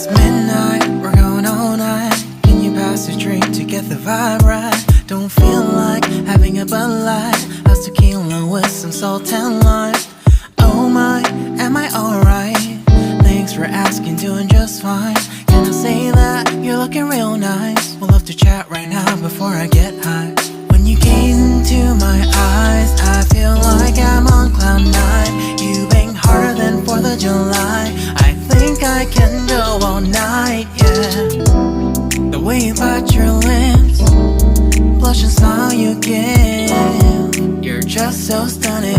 It's midnight, we're going all night. Can you pass a drink to get the vibe right? Don't feel like having a Bud Light. How's tequila with some salt and lime? Oh my, am I alright? Thanks for asking, doing just fine. Can I say that you're looking real nice? We'll love to chat right now before I get high. When you gaze into my eyes, I feel like I'm on cloud nine. You bang harder than 4th of July. I think I can go all night, yeah. The way you bite your lips, blush and smile you give, you're just so stunning.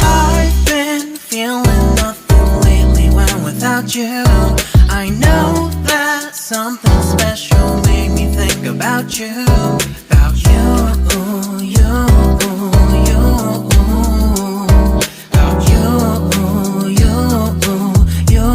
I've been feeling nothing lately when without you. I know that something special made me think about you. About you, you, you. About you, you, you.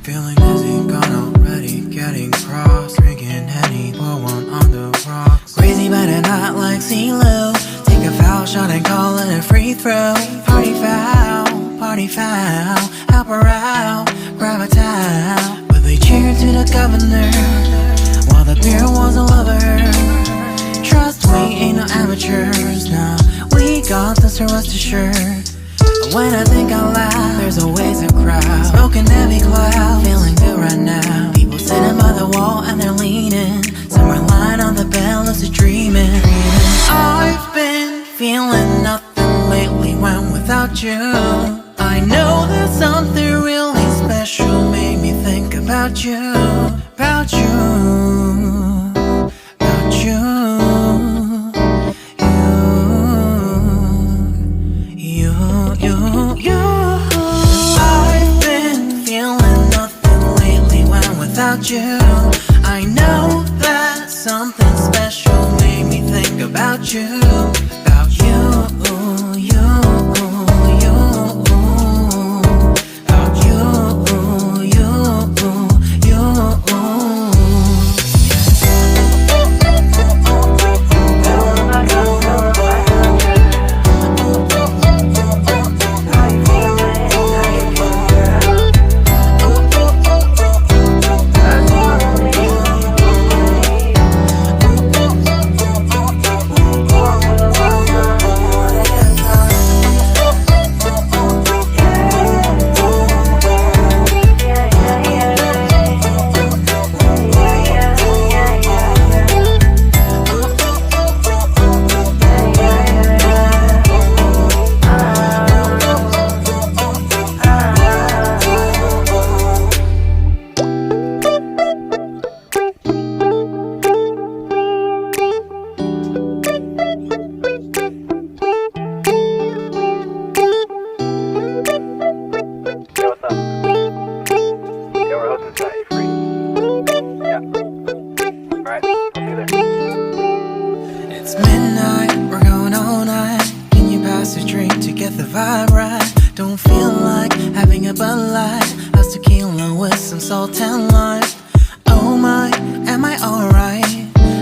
Feeling dizzy, gone already, getting cross. Drinking Henny, pour one on the rocks. Crazy but not like CeeLo. Take a foul shot and call it a free throw. Party foul, help her out, grab a towel. But they cheered to the governor, while the beer was a lover. Trust we ain't no amateurs, nah. We got this, rest assured. When I think out loud, there's always a crowd. Smoking heavy cloud, feeling good right now. People sitting by the wall and they're leaning. Some are lying on the bed, lucid dreaming. I've been feeling nothing lately when without you. I know that something really special made me think about you. About you, about you. I've been feeling nothing lately when without you. I know that something special made me think about you. About you, you, you. About you, you, you. It's midnight, we're going all night. Can you pass a drink to get the vibe right? Don't feel like having a Bud Light. How's tequila with some salt and lime? Oh my, am I alright?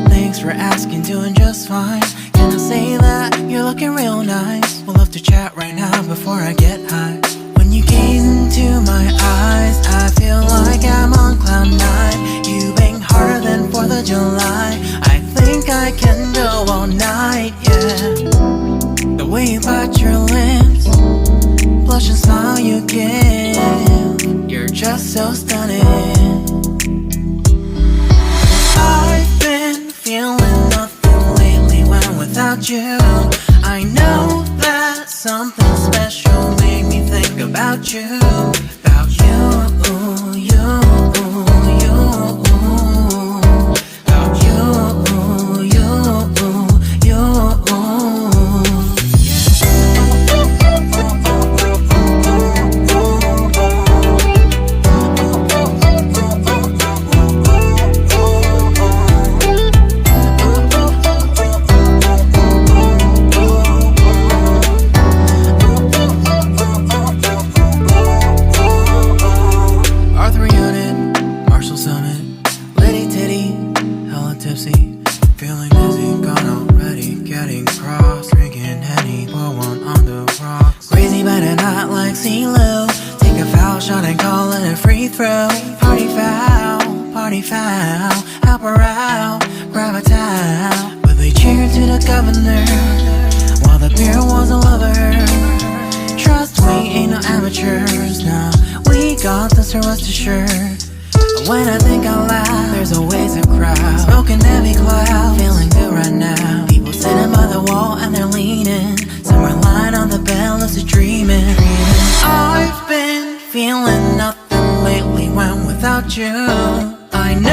Thanks for asking, doing just fine. Can I say that you're looking real nice? We'll love to chat right now before I get high. When you gaze into my eyes, I feel like I'm on cloud nine. You bang harder than 4th of July. I think I can go all night, yeah. The way you bite your lips, blush and smile you give, you're just so stunning. I've been feeling nothing lately when without you. I know that something special made me think about you. About you, you, you. About you, you, you. party foul. Help her out, grab a towel. But they cheered to the governor while the beer wasn't loving her. Trust we ain't no amateurs, nah. We got this, so rest assured. When I think out loud, there's always a crowd. Smoking heavy cloud, feeling good right now. People sitting by the wall and they're leaning. Some are lying on the bed, lucid dreaming. I've been feeling nothing lately when without you. I know